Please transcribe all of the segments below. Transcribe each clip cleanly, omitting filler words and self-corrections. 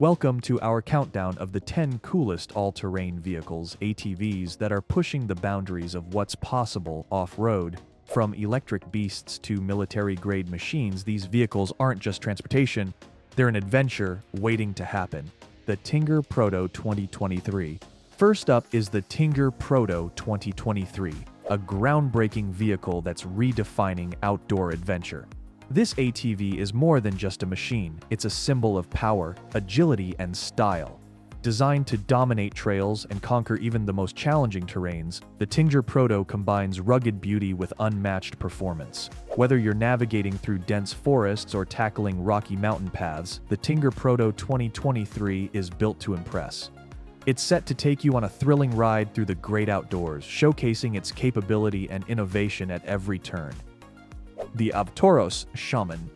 Welcome to our countdown of the 10 coolest all-terrain vehicles, ATVs, that are pushing the boundaries of what's possible off-road. From electric beasts to military-grade machines, these vehicles aren't just transportation, they're an adventure waiting to happen. The Tinger Proto 2023. First up is the Tinger Proto 2023, a groundbreaking vehicle that's redefining outdoor adventure. This ATV is more than just a machine, it's a symbol of power, agility, and style. Designed to dominate trails and conquer even the most challenging terrains, the Tinger Proto combines rugged beauty with unmatched performance. Whether you're navigating through dense forests or tackling rocky mountain paths, the Tinger Proto 2023 is built to impress. It's set to take you on a thrilling ride through the great outdoors, showcasing its capability and innovation at every turn. The Avtoros Shaman.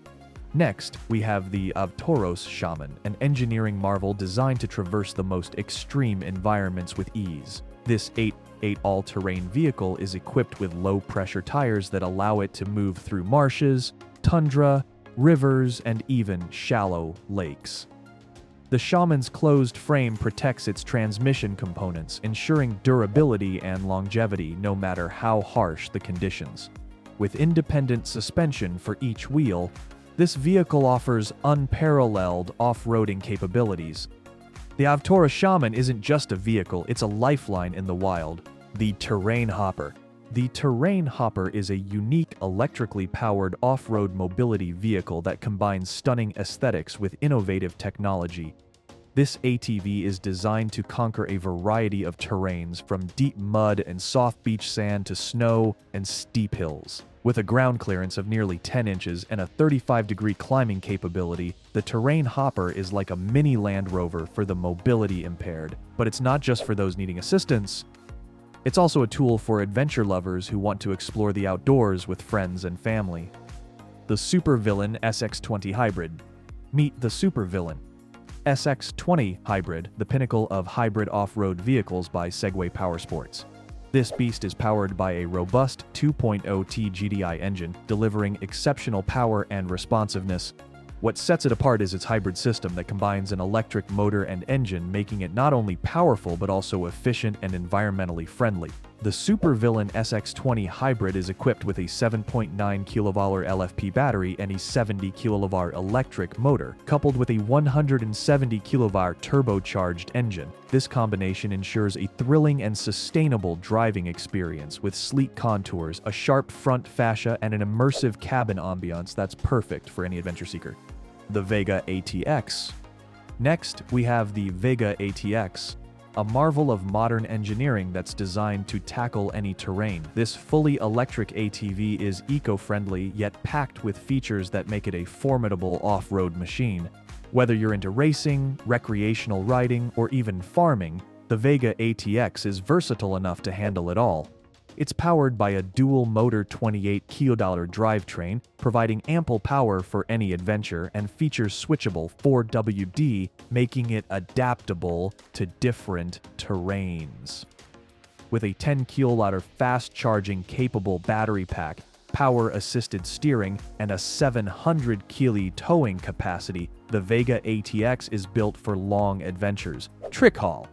Next, we have the Avtoros Shaman, an engineering marvel designed to traverse the most extreme environments with ease. This 8x8 all-terrain vehicle is equipped with low-pressure tires that allow it to move through marshes, tundra, rivers, and even shallow lakes. The Shaman's closed frame protects its transmission components, ensuring durability and longevity no matter how harsh the conditions. With independent suspension for each wheel, this vehicle offers unparalleled off-roading capabilities. The Avtoros Shaman isn't just a vehicle, it's a lifeline in the wild. The Terrain Hopper. The Terrain Hopper is a unique electrically powered off-road mobility vehicle that combines stunning aesthetics with innovative technology. This ATV is designed to conquer a variety of terrains, from deep mud and soft beach sand to snow and steep hills. With a ground clearance of nearly 10 inches and a 35-degree climbing capability, the Terrain Hopper is like a mini Land Rover for the mobility impaired. But it's not just for those needing assistance. It's also a tool for adventure lovers who want to explore the outdoors with friends and family. The Supervillain SX20 Hybrid. Meet the Supervillain SX20 Hybrid, the pinnacle of hybrid off-road vehicles by Segway Powersports. This beast is powered by a robust 2.0T GDI engine, delivering exceptional power and responsiveness. What sets it apart is its hybrid system that combines an electric motor and engine, making it not only powerful but also efficient and environmentally friendly. The Supervillain SX20 Hybrid is equipped with a 7.9 kWh LFP battery and a 70 kWh electric motor, coupled with a 170 kWh turbocharged engine. This combination ensures a thrilling and sustainable driving experience with sleek contours, a sharp front fascia, and an immersive cabin ambiance that's perfect for any adventure seeker. The Vega ATX. Next, we have the Vega ATX, a marvel of modern engineering that's designed to tackle any terrain. This fully electric ATV is eco-friendly, yet packed with features that make it a formidable off-road machine. Whether you're into racing, recreational riding, or even farming, the Vega ATX is versatile enough to handle it all. It's powered by a dual-motor 28 kWh drivetrain, providing ample power for any adventure, and features switchable 4WD, making it adaptable to different terrains. With a 10 kWh fast-charging capable battery pack, power-assisted steering, and a 700 kg towing capacity, the Vega ATX is built for long adventures. Trick haul.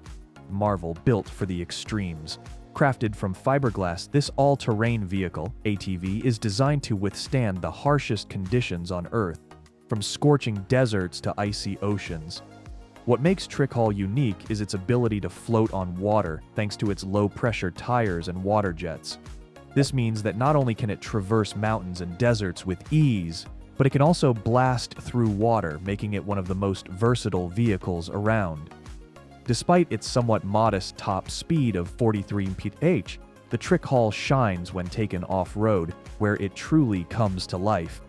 Marvel built for the extremes. Crafted from fiberglass, this all-terrain vehicle, ATV, is designed to withstand the harshest conditions on Earth, from scorching deserts to icy oceans. What makes Trick Haul unique is its ability to float on water thanks to its low-pressure tires and water jets. This means that not only can it traverse mountains and deserts with ease, but it can also blast through water, making it one of the most versatile vehicles around. Despite its somewhat modest top speed of 43 mph, the Trick Haul shines when taken off-road, where it truly comes to life.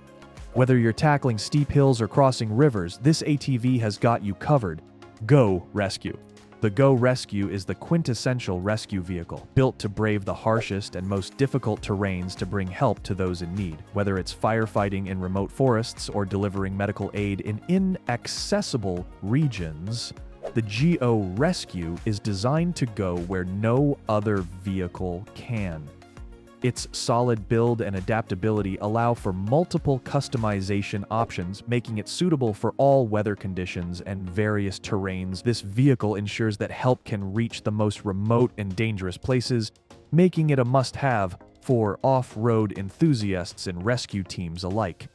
Whether you're tackling steep hills or crossing rivers, this ATV has got you covered. Go Rescue. The Go Rescue is the quintessential rescue vehicle, built to brave the harshest and most difficult terrains to bring help to those in need. Whether it's firefighting in remote forests or delivering medical aid in inaccessible regions, the Go Rescue is designed to go where no other vehicle can. Its solid build and adaptability allow for multiple customization options, making it suitable for all weather conditions and various terrains. This vehicle ensures that help can reach the most remote and dangerous places, making it a must-have for off-road enthusiasts and rescue teams alike.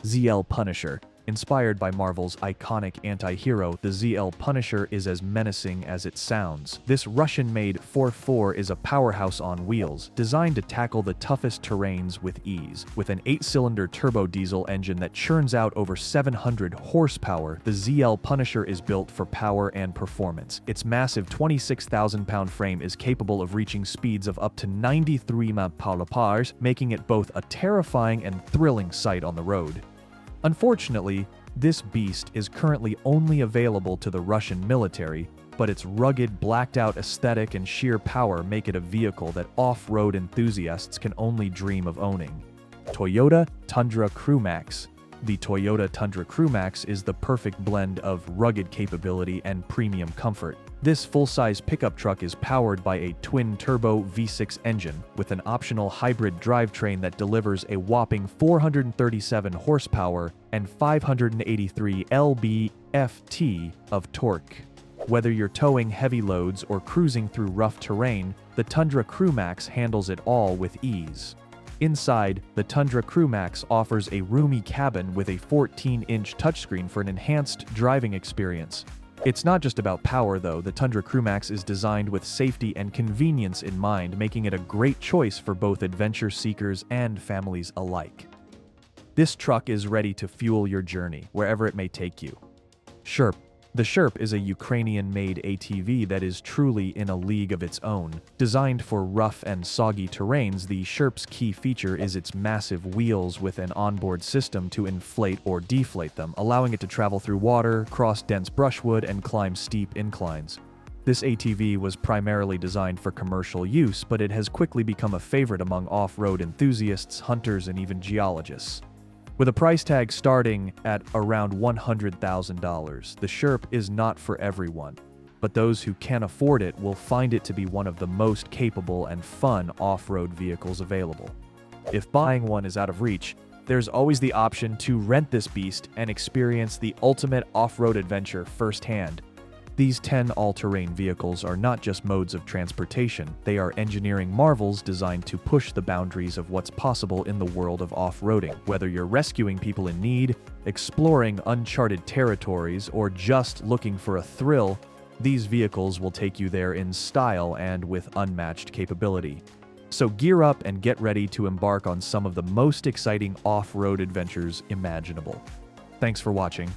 ZL Punisher. Inspired by Marvel's iconic anti-hero, the ZL Punisher is as menacing as it sounds. This Russian-made 4x4 is a powerhouse on wheels, designed to tackle the toughest terrains with ease. With an 8-cylinder turbo diesel engine that churns out over 700 horsepower, the ZL Punisher is built for power and performance. Its massive 26,000-pound frame is capable of reaching speeds of up to 93 mph, making it both a terrifying and thrilling sight on the road. Unfortunately, this beast is currently only available to the Russian military, but its rugged, blacked-out aesthetic and sheer power make it a vehicle that off-road enthusiasts can only dream of owning. Toyota Tundra Crewmax. The Toyota Tundra Crewmax is the perfect blend of rugged capability and premium comfort. This full-size pickup truck is powered by a twin-turbo V6 engine with an optional hybrid drivetrain that delivers a whopping 437 horsepower and 583 lb-ft of torque. Whether you're towing heavy loads or cruising through rough terrain, the Tundra Crewmax handles it all with ease. Inside, the Tundra Crewmax offers a roomy cabin with a 14-inch touchscreen for an enhanced driving experience. It's not just about power, though. The Tundra Crewmax is designed with safety and convenience in mind, making it a great choice for both adventure seekers and families alike. This truck is ready to fuel your journey, wherever it may take you. Sherp. The Sherp is a Ukrainian-made ATV that is truly in a league of its own. Designed for rough and soggy terrains, the Sherp's key feature is its massive wheels with an onboard system to inflate or deflate them, allowing it to travel through water, cross dense brushwood, and climb steep inclines. This ATV was primarily designed for commercial use, but it has quickly become a favorite among off-road enthusiasts, hunters, and even geologists. With a price tag starting at around $100,000, the Sherp is not for everyone, but those who can afford it will find it to be one of the most capable and fun off-road vehicles available. If buying one is out of reach, there's always the option to rent this beast and experience the ultimate off-road adventure firsthand. These 10 all-terrain vehicles are not just modes of transportation, they are engineering marvels designed to push the boundaries of what's possible in the world of off-roading. Whether you're rescuing people in need, exploring uncharted territories, or just looking for a thrill, these vehicles will take you there in style and with unmatched capability. So gear up and get ready to embark on some of the most exciting off-road adventures imaginable. Thanks for watching.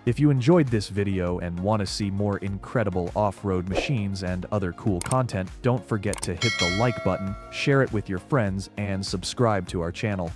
If you enjoyed this video and want to see more incredible off-road machines and other cool content, don't forget to hit the like button, share it with your friends, and subscribe to our channel.